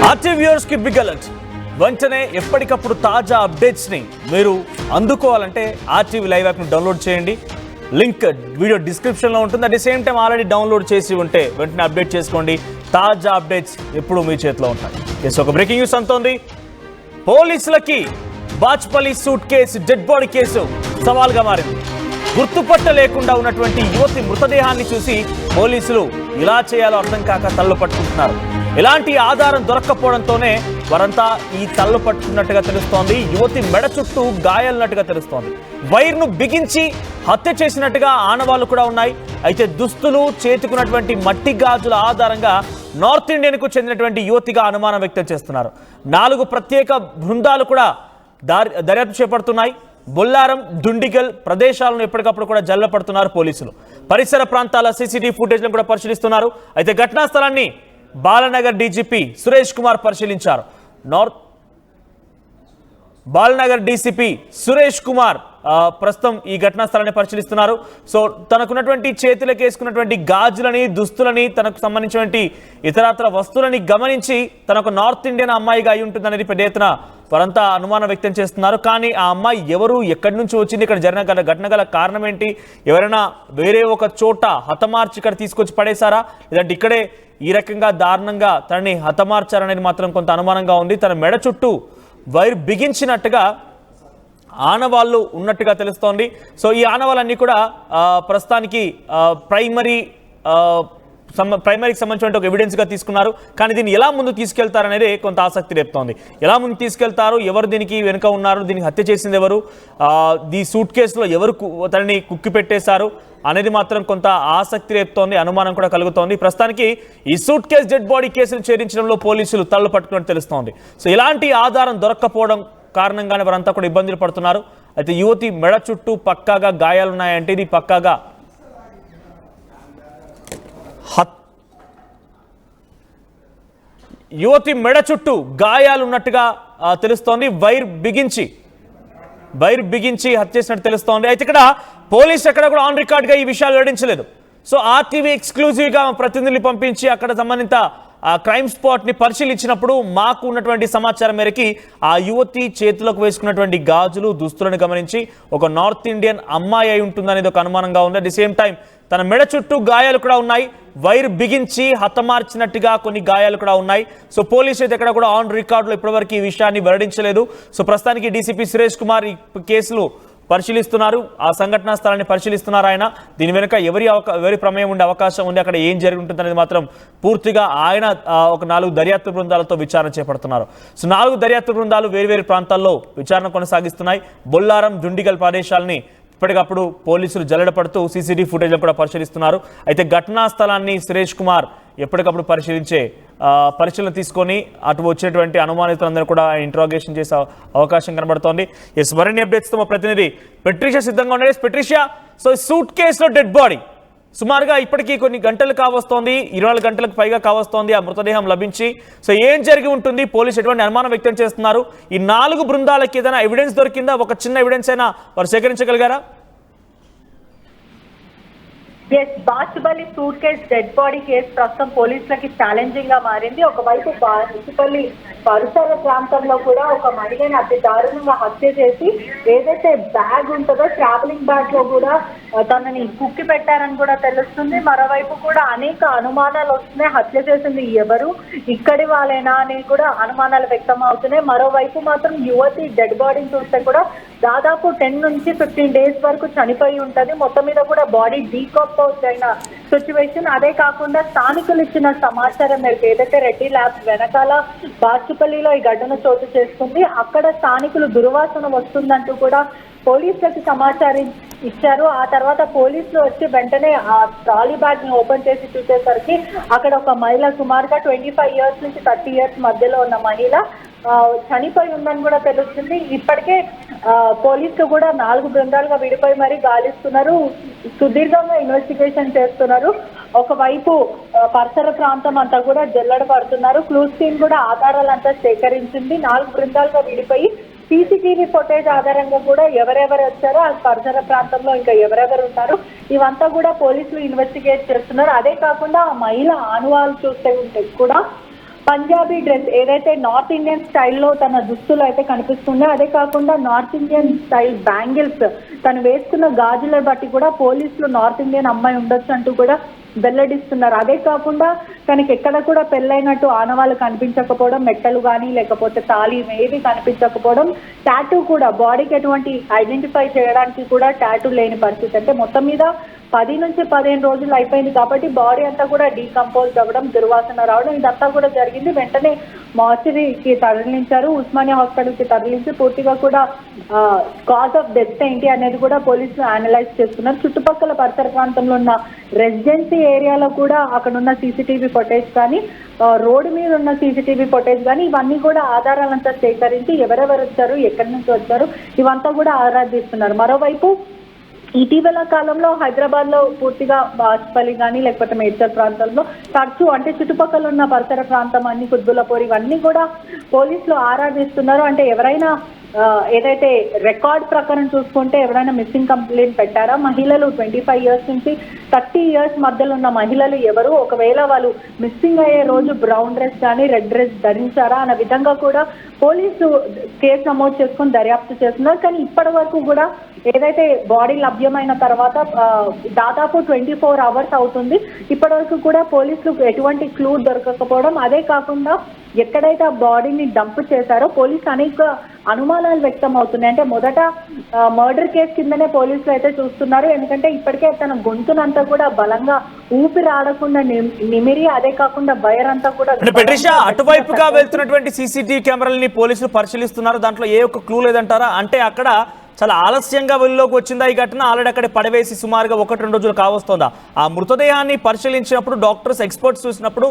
RTV viewers కి big alert. వెంటనే ఎప్పటికప్పుడు తాజా అప్డేట్స్ ని మీరు అందుకోవాలంటే ఆర్టీవీ లైవ్ యాప్ ని డౌన్లోడ్ చేయండి. లింక్ వీడియో డిస్క్రిప్షన్ లో ఉంటుంది. At the same time already download చేసి ఉంటే వెంటనే అప్డేట్ చేసుకోండి. తాజా అప్డేట్స్ ఎప్పుడు మీ చేతిలో ఉంటాయి. ఒక బ్రేకింగ్ న్యూస్ అంతోంది. పోలీసులకి Bachupally suitcase dead body case సవాల్గా మారింది. గుర్తుపట్ట లేకుండా ఉన్నటువంటి యువతి మృతదేహాన్ని చూసి పోలీసులు ఇలా చేయాలో అర్థం కాక తల్లు పట్టుకుంటున్నారు. ఎలాంటి ఆధారం దొరక్కపోవడంతోనే వారంతా ఈ తల్లు పట్టుకున్నట్టుగా తెలుస్తోంది. యువతి మెడ చుట్టూ గాయాలున్నట్టుగా తెలుస్తోంది. వైర్ను బిగించి హత్య చేసినట్టుగా ఆనవాళ్లు కూడా ఉన్నాయి. అయితే దుస్తులు, చేతుకున్నటువంటి మట్టి గాజుల ఆధారంగా నార్త్ ఇండియన్కు చెందినటువంటి యువతిగా అనుమానం వ్యక్తం చేస్తున్నారు. 4 ప్రత్యేక బృందాలు కూడా దర్యాప్తు చేపడుతున్నాయి. బొల్లారం, దుండిగల్ ప్రదేశాలను ఎప్పటికప్పుడు కూడా జల్లపడుతున్నారు పోలీసులు. పరిసర ప్రాంతాల సీసీటీవీ ఫుటేజ్లను కూడా పరిశీలిస్తున్నారు. అయితే ఘటనా స్థలాన్ని బాలనగర్ డీజీపీ సురేష్ కుమార్ పరిశీలించారు. బాలనగర్ డీసీపీ సురేష్ కుమార్ ప్రస్తుతం ఈ ఘటనా స్థలాన్ని పరిశీలిస్తున్నారు. సో తనకున్నటువంటి చేతులకు వేసుకున్నటువంటి గాజులని, దుస్తులని, తనకు సంబంధించినటువంటి ఇతరత్ర వస్తువులని గమనించి తనకు నార్త్ ఇండియన్ అమ్మాయిగా అయి ఉంటుందనేది పెద్ద ఎత్తున వారంతా అనుమానం వ్యక్తం చేస్తున్నారు. కానీ ఆ అమ్మాయి ఎవరు, ఎక్కడి నుంచి వచ్చింది, ఇక్కడ జరిగిన ఘటన గల కారణం ఏంటి, ఎవరైనా వేరే ఒక చోట హతమార్చి ఇక్కడ తీసుకొచ్చి పడేశారా, లేదంటే ఇక్కడే ఈ రకంగా దారుణంగా తనని హతమార్చారనేది మాత్రం కొంత అనుమానంగా ఉంది. తన మెడ చుట్టూ వైర్ బిగించినట్టుగా ఆనవాళ్ళు ఉన్నట్టుగా తెలుస్తోంది. సో ఈ ఆనవాళ్ళన్నీ కూడా ప్రస్తుతానికి ప్రైమరీకి సంబంధించిన ఒక ఎవిడెన్స్గా తీసుకున్నారు. కానీ దీన్ని ఎలా ముందు తీసుకెళ్తారనేది కొంత ఆసక్తి రేపుతోంది. ఎలా ముందు తీసుకెళ్తారు, ఎవరు దీనికి వెనుక ఉన్నారు, దీనికి హత్య చేసింది ఎవరు, ఈ సూట్ కేసులో ఎవరు తనని కుక్కి పెట్టేశారు అనేది మాత్రం కొంత ఆసక్తి రేపుతోంది, అనుమానం కూడా కలుగుతోంది. ప్రస్తుతానికి ఈ సూట్ కేసు డెడ్ బాడీ కేసును ఛేదించడంలో పోలీసులు తళ్ళు పట్టుకున్నట్టు తెలుస్తోంది. సో ఇలాంటి ఆధారం దొరక్కపోవడం కారణంగానే వారంతా కూడా ఇబ్బందులు పడుతున్నారు. అయితే యువతి మెడ చుట్టూ పక్కాగా గాయాలున్నాయంటే ఇది పక్కాగా యువతి మెడ చుట్టూ గాయాలున్నట్టుగా తెలుస్తోంది. వైర్ బిగించి హత్య చేసినట్టు తెలుస్తోంది. అయితే ఇక్కడ పోలీసు ఎక్కడ కూడా ఆన్ రికార్డ్గా ఈ విషయాలు వెల్లడించలేదు. సో ఆర్టీవీ ఎక్స్క్లూజివ్గా ప్రతినిధులు పంపించి అక్కడ సంబంధిత క్రైమ్ స్పాట్ని పరిశీలించినప్పుడు మాకు ఉన్నటువంటి సమాచారం మేరకి ఆ యువతి చేతులకు వేసుకున్నటువంటి గాజులు, దుస్తులను గమనించి ఒక నార్త్ ఇండియన్ అమ్మాయి అయి ఉంటుందనేది ఒక అనుమానంగా ఉంది. అట్ ది సేమ్ టైం తన మెడ చుట్టూ గాయాలు కూడా ఉన్నాయి. వైర్ బిగించి హతమార్చినట్టుగా కొన్ని గాయాలు కూడా ఉన్నాయి. సో పోలీసు అయితే ఎక్కడ కూడా ఆన్ రికార్డులో ఇప్పటివరకు ఈ విషయాన్ని వెల్లడించలేదు. సో ప్రస్తుతానికి డీసీపీ సురేష్ కుమార్ ఈ కేసులు పరిశీలిస్తున్నారు. ఆ సంఘటనా స్థలాన్ని పరిశీలిస్తున్నారు ఆయన. దీని వెనుక ఎవరి ప్రమేయం ఉండే అవకాశం ఉంది, అక్కడ ఏం జరిగి ఉంటుందనేది మాత్రం పూర్తిగా ఆయన ఒక 4 దర్యాప్తు బృందాలతో విచారణ చేపడుతున్నారు. సో 4 దర్యాప్తు బృందాలు వేరు ప్రాంతాల్లో విచారణ కొనసాగిస్తున్నాయి. బొల్లారం, దుండిగల్ ప్రదేశాలని ఇప్పటికప్పుడు పోలీసులు జల్లెడపడుతూ సీసీటీవీ ఫుటేజ్లను కూడా పరిశీలిస్తున్నారు. అయితే ఘటనా స్థలాన్ని సురేష్ కుమార్ ఎప్పటికప్పుడు పరిశీలన తీసుకొని అటు వచ్చినటువంటి అనుమానితులందరూ కూడా ఇంట్రాగేషన్ చేసే అవకాశం కనబడుతోంది. మరిన్ని అప్డేట్స్తో మా ప్రతినిధి పెట్రిషియా సిద్ధంగా ఉన్నాడు. పెట్రిషియా, సో సూట్ కేసులో డెడ్ బాడీ సుమారుగా ఇప్పటికీ కొన్ని గంటలు కావస్తోంది, 24 గంటలకు పైగా కావస్తోంది ఆ మృతదేహం లభించి. సో ఏం జరిగి ఉంటుంది, పోలీసు ఎటువంటి అనుమానం వ్యక్తం చేస్తున్నారు, ఈ 4 బృందాలకి ఏదైనా ఎవిడెన్స్ దొరికిందా, ఒక చిన్న ఎవిడెన్స్ అయినా వారు సేకరించగలిగారా? Bachupally suitcase dead body case ప్రస్తుతం పోలీసులకి ఛాలెంజింగ్ గా మారింది. ఒకవైపు బాచుపల్లి పరిసర ప్రాంతంలో కూడా ఒక మహిళని అతి దారుణంగా హత్య చేసి ఏదైతే బ్యాగ్ ఉంటుందో ట్రావెలింగ్ బ్యాగ్ లో కూడా తనని కుక్కి పెట్టారని కూడా తెలుస్తుంది. మరోవైపు కూడా అనేక అనుమానాలు వస్తున్నాయి. హత్య చేసింది ఎవరు, ఇక్కడి వాళ్ళైనా అని కూడా అనుమానాలు వ్యక్తం అవుతున్నాయి. మరోవైపు మాత్రం యువతి డెడ్ బాడీని చూస్తే కూడా దాదాపు 10 నుంచి 15 డేస్ వరకు చనిపోయి ఉంటుంది. మొత్తం మీద కూడా బాడీ డీకంపోజ్ అయిన సిచ్యువేషన్. అదే కాకుండా స్థానికులు ఇచ్చిన సమాచారం మేరకు ఏదైతే రెడ్డి ల్యాబ్స్ వెనకాల బాచుపల్లిలో ఈ ఘటన చోటు చేసుకుంది, అక్కడ స్థానికులు దుర్వాసన వస్తుందంటూ కూడా పోలీసులకు సమాచారం ఇచ్చారు. ఆ తర్వాత పోలీసులు వచ్చి వెంటనే ఆ ట్రాలీ బ్యాగ్ ని ఓపెన్ చేసి చూసేసరికి అక్కడ ఒక మహిళ, సుమారుగా 25 ఇయర్స్ నుంచి 30 ఇయర్స్ మధ్యలో ఉన్న మహిళ చనిపోయి ఉందని కూడా తెలుస్తుంది. ఇప్పటికే పోలీసులు కూడా 4 బృందాలుగా విడిపోయి మరీ గాలిస్తున్నారు, సుదీర్ఘంగా ఇన్వెస్టిగేషన్ చేస్తున్నారు. ఒకవైపు పరిసర ప్రాంతం అంతా కూడా జల్లెడ పడుతున్నారు. క్లూస్ టీమ్ కూడా ఆధారాలంతా సేకరించింది. 4 బృందాలుగా విడిపోయి సీసీటీవీ ఫుటేజ్ ఆధారంగా కూడా ఎవరెవరు వచ్చారో ఆ పరిసర ప్రాంతంలో ఇంకా ఎవరెవరు ఉన్నారు ఇవంతా కూడా పోలీసులు ఇన్వెస్టిగేట్ చేస్తున్నారు. అదే కాకుండా ఆ మహిళ ఆనవాళ్ళు చూస్తే ఉంటే కూడా పంజాబీ డ్రెస్ ఏదైతే నార్త్ ఇండియన్ స్టైల్లో తన దుస్తులు అయితే కనిపిస్తుందో, అదే కాకుండా నార్త్ ఇండియన్ స్టైల్ బ్యాంగిల్స్, తను వేసుకున్న గాజుల బట్టి కూడా పోలీసులు నార్త్ ఇండియన్ అమ్మాయి ఉండొచ్చు అంటూ కూడా వెల్లడిస్తున్నారు. అదే కాకుండా తనకి ఎక్కడ కూడా పెళ్ళైనట్టు ఆనవాళ్ళు కనిపించకపోవడం, మెట్టలు కానీ లేకపోతే తాళి ఏవి కనిపించకపోవడం, టాటూ కూడా బాడీకి ఎటువంటి ఐడెంటిఫై చేయడానికి కూడా టాటూ లేని పరిస్థితి. అంటే మొత్తం మీద 10 నుంచి 15 రోజులు అయిపోయింది కాబట్టి బాడీ అంతా కూడా డీకంపోజ్ అవ్వడం, దుర్వాసన రావడం ఇదంతా కూడా జరిగింది. వెంటనే మార్చరీకి తరలించారు, ఉస్మానియా హాస్పిటల్కి తరలించి పూర్తిగా కూడా కాజ్ ఆఫ్ డెత్ ఏంటి అనేది కూడా పోలీసులు అనలైజ్ చేస్తున్నారు. చుట్టుపక్కల పరిసర ప్రాంతంలో ఉన్న రెసిడెన్సీ ఏరియాలో కూడా అక్కడ ఉన్న సీసీటీవీ ఫుటేజ్ కానీ, రోడ్డు మీద ఉన్న సీసీటీవీ ఫుటేజ్ కానీ ఇవన్నీ కూడా ఆధారాలంతా సేకరించి ఎవరెవరు వచ్చారు, ఎక్కడి నుంచి వచ్చారు ఇవంతా కూడా ఆరాధిస్తున్నారు. మరోవైపు ఇటీవల కాలంలో హైదరాబాద్ లో పూర్తిగా బాచ్పల్లి కానీ లేకపోతే మేడ్చల్ ప్రాంతంలో తరచూ అంటే చుట్టుపక్కల ఉన్న పరిసర ప్రాంతం అన్ని కుత్బుల్లాపూర్ ఇవన్నీ కూడా పోలీసులు ఆరాధిస్తున్నారు. అంటే ఎవరైనా ఏదైతే రికార్డ్ ప్రకారం చూసుకుంటే ఎవరైనా మిస్సింగ్ కంప్లైంట్ పెట్టారా, మహిళలు 25 ఇయర్స్ నుంచి 30 ఇయర్స్ మధ్యలో ఉన్న మహిళలు ఎవరు, ఒకవేళ వాళ్ళు మిస్సింగ్ అయ్యే రోజు బ్రౌన్ డ్రెస్ కానీ రెడ్ డ్రెస్ ధరించారా అన్న విధంగా కూడా పోలీసు కేసు నమోదు చేసుకుని దర్యాప్తు చేస్తున్నారు. కానీ ఇప్పటి వరకు కూడా ఏదైతే బాడీ లభ్యమైన తర్వాత దాదాపు 24 అవర్స్ అవుతుంది, ఇప్పటి వరకు కూడా పోలీసులకు ఎటువంటి క్లూ దొరకకపోవడం, అదే కాకుండా ఎక్కడైతే ఆ బాడీని డంప్ చేశారో పోలీసు అనేక అనుమానాలు వ్యక్తం అవుతున్నాయి. అంటే మొదట మర్డర్ కేసు కిందనే పోలీసులు అయితే చూస్తున్నారు, ఎందుకంటే ఇప్పటికే తన గొంతునంతా కూడా బలంగా ఊపిరి ఆడకుండా నిమిరి, అదే కాకుండా వైర్ అంతా కూడా. పెట్రిషా, అటువైపుగా వెళ్తున్నటువంటి సీసీటీవీ కెమెరాలని పోలీసులు పరిశీలిస్తున్నారు, దాంట్లో ఏ ఒక్క క్లూ లేదంటారా? అంటే అక్కడ చాలా ఆలస్యంగా వెలుగులోకి వచ్చిందా ఈ ఘటన? ఆల్రెడీ అక్కడ పడవేసి సుమారుగా 1-2 రోజులు కావస్తుందా? ఆ మృతదేహాన్ని పరిశీలించినప్పుడు డాక్టర్స్ ఎక్స్పర్ట్స్ చూసినప్పుడు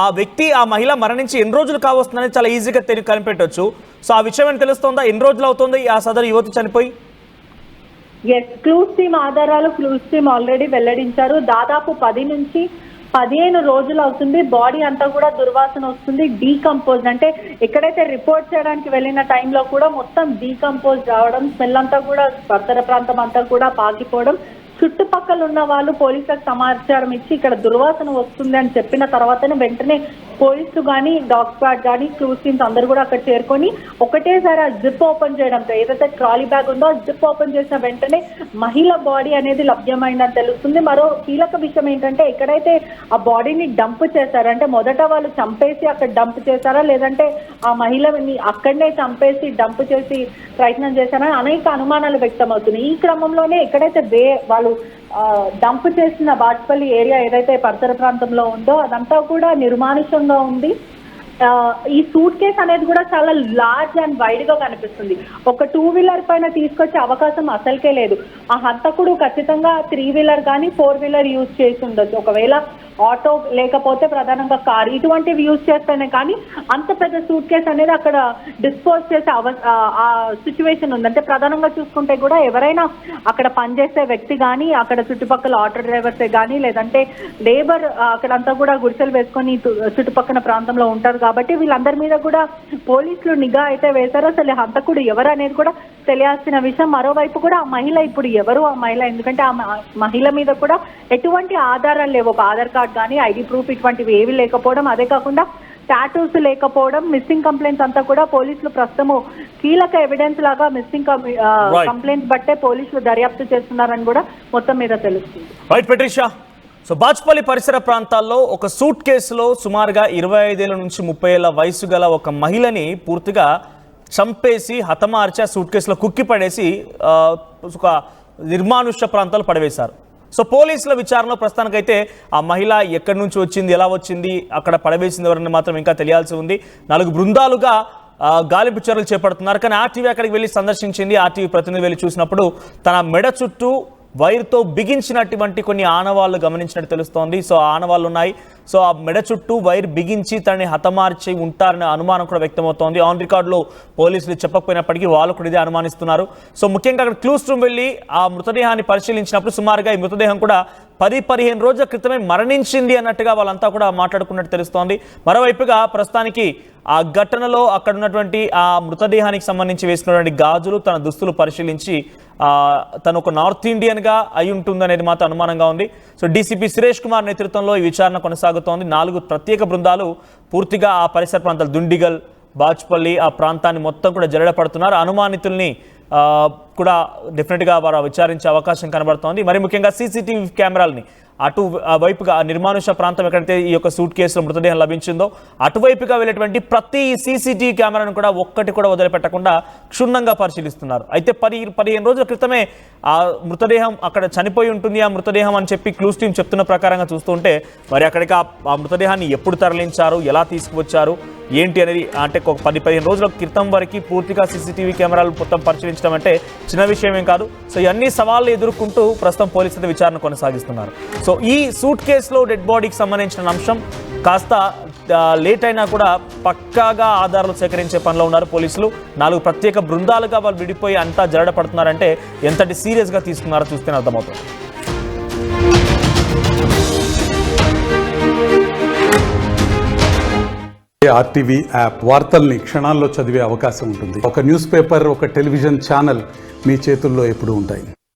ఆ వ్యక్తి, ఆ మహిళ మరణించి ఎన్ని రోజులు కావస్తుందని చాలా ఈజీగా కనిపెట్టవచ్చు. సో ఆ విషయం ఏమైనా తెలుస్తుందా? ఎన్ని రోజులు అవుతుంది ఆ సదరు యువతి చనిపోయి? క్లూస్ టీమ్ ఆధారాలు క్లూస్ టీమ్ ఆల్రెడీ వెల్లడించారు. దాదాపు 10 నుంచి 15 రోజులు అవుతుంది. బాడీ అంతా కూడా దుర్వాసన వస్తుంది, డీకంపోజ్. అంటే ఎక్కడైతే రిపోర్ట్ చేయడానికి వెళ్ళిన టైంలో కూడా మొత్తం డీకంపోజ్ రావడం, స్మెల్ అంతా కూడా పరిసర ప్రాంతం అంతా కూడా పాకిపోవడం, చుట్టుపక్కల ఉన్న వాళ్ళు పోలీసులకు సమాచారం ఇచ్చి ఇక్కడ దుర్వాసన వస్తుంది అని చెప్పిన తర్వాతనే వెంటనే పోలీసులు కానీ డాగ్ స్క్వాడ్ కానీ క్లూస్ టీమ్స్ అందరూ కూడా అక్కడ చేరుకొని ఒకటేసారి ఆ జిప్ ఓపెన్ చేయడంతో, ఏదైతే ట్రాలీ బ్యాగ్ ఉందో ఆ జిప్ ఓపెన్ చేసిన వెంటనే మహిళ బాడీ అనేది లభ్యమైందని తెలుస్తుంది. మరో కీలక విషయం ఏంటంటే ఎక్కడైతే ఆ బాడీని డంప్ చేశారు, అంటే మొదట వాళ్ళు చంపేసి అక్కడ డంప్ చేశారా, లేదంటే ఆ మహిళని అక్కడనే చంపేసి డంప్ చేసి ప్రయత్నం చేశారా, అనేక అనుమానాలు వ్యక్తం అవుతున్నాయి. ఈ క్రమంలోనే ఎక్కడైతే వాళ్ళు డంప్ చేసిన బాచ్పల్లి ఏరియా ఏదైతే పరిసర ప్రాంతంలో ఉందో అదంతా కూడా నిర్మానుష్యంగా ఉంది. ఈ సూట్ కేస్ అనేది కూడా చాలా లార్జ్ అండ్ వైడ్ గా కనిపిస్తుంది. ఒక 2 వీలర్ పైన తీసుకొచ్చే అవకాశం అసలుకే లేదు. ఆ హంతకుడు ఖచ్చితంగా 3 వీలర్ కానీ 4 వీలర్ యూజ్ చేసి ఉండొచ్చు. ఒకవేళ ఆటో లేకపోతే ప్రధానంగా కార్ ఇటువంటివి యూజ్ చేస్తేనే కానీ అంత పెద్ద సూట్ కేస్ అనేది అక్కడ డిస్పోజ్ చేసే ఆ సిచ్యువేషన్ ఉంది. అంటే ప్రధానంగా చూసుకుంటే కూడా ఎవరైనా అక్కడ పనిచేసే వ్యక్తి కానీ, అక్కడ చుట్టుపక్కల ఆటో డ్రైవర్సే కానీ, లేదంటే లేబర్ అక్కడంతా కూడా గుడిసెలు వేసుకొని చుట్టుపక్కల ప్రాంతంలో ఉంటారు కాబట్టి వీళ్ళందరి మీద కూడా పోలీసులు నిఘా అయితే వేశారు. అసలు హంతకుడు ఎవరు అనేది కూడా తెలియాల్సిన విషయం. మరోవైపు కూడా ఆ మహిళ ఇప్పుడు ఎవరు ఆ మహిళ, ఎందుకంటే ఆ మహిళ మీద కూడా ఎటువంటి ఆధారాలు లేవు. ఒక ఆధార్ కార్డ్ కానీ ఐడి ప్రూఫ్ ఇటువంటివి ఏవి లేకపోవడం, అదే కాకుండా టాటూస్ లేకపోవడం, మిస్సింగ్ కంప్లైంట్స్ అంతా కూడా పోలీసులు ప్రస్తుతము కీలక ఎవిడెన్స్ లాగా మిస్సింగ్ కంప్లైంట్స్ బట్టే పోలీసులు దర్యాప్తు చేస్తున్నారని కూడా మొత్తం మీద తెలుస్తుంది. రైట్ పెట్రిషా. సో బాచ్పల్లి పరిసర ప్రాంతాల్లో ఒక సూట్ కేసులో సుమారుగా 25 ఏళ్ల నుంచి 30 ఏళ్ల వయసు గల ఒక మహిళని పూర్తిగా చంపేసి హతమార్చి ఆ సూట్ కేసులో కుక్కి పడేసి ఒక నిర్మానుష్య ప్రాంతాలు పడవేశారు. సో పోలీసుల విచారణలో ప్రస్తుతానికైతే ఆ మహిళ ఎక్కడి నుంచి వచ్చింది, ఎలా వచ్చింది, అక్కడ పడవేసింది ఎవరని మాత్రం ఇంకా తెలియాల్సి ఉంది. 4 బృందాలుగా గాలింపు చర్యలు చేపడుతున్నారు. కానీ ఆర్టీవీ అక్కడికి వెళ్ళి సందర్శించింది. ఆర్టీవీ ప్రతినిధి వెళ్ళి చూసినప్పుడు తన మెడ చుట్టూ వైర్తో బిగించినటువంటి కొన్ని ఆనవాళ్లు గమనించినట్టు తెలుస్తోంది. సో ఆనవాళ్లు ఉన్నాయి. సో ఆ మెడ చుట్టూ వైర్ బిగించి తనని హతమార్చి ఉంటారనే అనుమానం కూడా వ్యక్తమవుతోంది. ఆన్ రికార్డులో పోలీసులు చెప్పకపోయినప్పటికీ వాళ్ళు కూడా ఇదే అనుమానిస్తున్నారు. సో ముఖ్యంగా అక్కడ క్లూస్ రూమ్ వెళ్ళి ఆ మృతదేహాన్ని పరిశీలించినప్పుడు సుమారుగా ఈ మృతదేహం కూడా 10-15 రోజుల క్రితమే మరణించింది అన్నట్టుగా వాళ్ళంతా కూడా మాట్లాడుకున్నట్టు తెలుస్తోంది. మరోవైపుగా ప్రస్తుతానికి ఆ ఘటనలో అక్కడ ఉన్నటువంటి ఆ మృతదేహానికి సంబంధించి వేసినటువంటి గాజులు, తన దుస్తులు పరిశీలించి తను ఒక నార్త్ ఇండియన్గా అయి ఉంటుంది అనేది మాత్రం అనుమానంగా ఉంది. సో డీసీపీ సురేష్ కుమార్ నేతృత్వంలో ఈ విచారణ కొనసాగుతుంది. కొనసాగుతోంది. 4 ప్రత్యేక బృందాలు పూర్తిగా ఆ పరిసర ప్రాంతాలు దుండిగల్, బాచుపల్లి ఆ ప్రాంతాన్ని మొత్తం కూడా జల్లెడపడుతున్నారు. అనుమానితుల్ని కూడా డెఫినెట్గా వారు విచారించే అవకాశం కనబడుతోంది. మరి ముఖ్యంగా సీసీటీవీ కెమెరాలని వైపుగా నిర్మానుష ప్రాంతం ఎక్కడైతే ఈ యొక్క సూట్ కేసులో మృతదేహం లభించిందో అటువైపుగా వెళ్ళేటువంటి ప్రతి సీసీటీవీ కెమెరాను కూడా ఒక్కటి కూడా వదిలిపెట్టకుండా క్షుణ్ణంగా పరిశీలిస్తున్నారు. అయితే 15 రోజుల క్రితమే ఆ మృతదేహం అక్కడ చనిపోయి ఉంటుంది, ఆ మృతదేహం అని చెప్పి క్లూస్ టీం చెప్తున్న ప్రకారంగా చూస్తుంటే మరి అక్కడికి ఆ మృతదేహాన్ని ఎప్పుడు తరలించారు, ఎలా తీసుకువచ్చారు, ఏంటి అనేది అంటే ఒక 10-15 రోజుల క్రితం వరకు పూర్తిగా సీసీటీవీ కెమెరాలు మొత్తం పరిశీలించడం అంటే చిన్న విషయం ఏం కాదు. సో ఇవన్నీ సవాళ్ళు ఎదుర్కొంటూ ప్రస్తుతం పోలీసులు విచారణ కొనసాగిస్తున్నారు. సో ఈ సూట్ కేసులో డెడ్ బాడీకి సంబంధించిన అంశం కాస్త లేట్ అయినా కూడా పక్కాగా ఆధారాలు సేకరించే పనిలో ఉన్నారు పోలీసులు. 4 ప్రత్యేక బృందాలుగా వాళ్ళు విడిపోయి అంతా జరడపడుతున్నారంటే ఎంతటి సీరియస్గా తీసుకున్నారో చూస్తేనే అర్థమవుతుంది. ఆర్టీవీ యాప్ వార్తల్ని క్షణాల్లో చదివే అవకాశం ఉంటుంది. ఒక న్యూస్ పేపర్, ఒక టెలివిజన్ ఛానల్ మీ చేతుల్లో ఎప్పుడూ ఉంటాయి.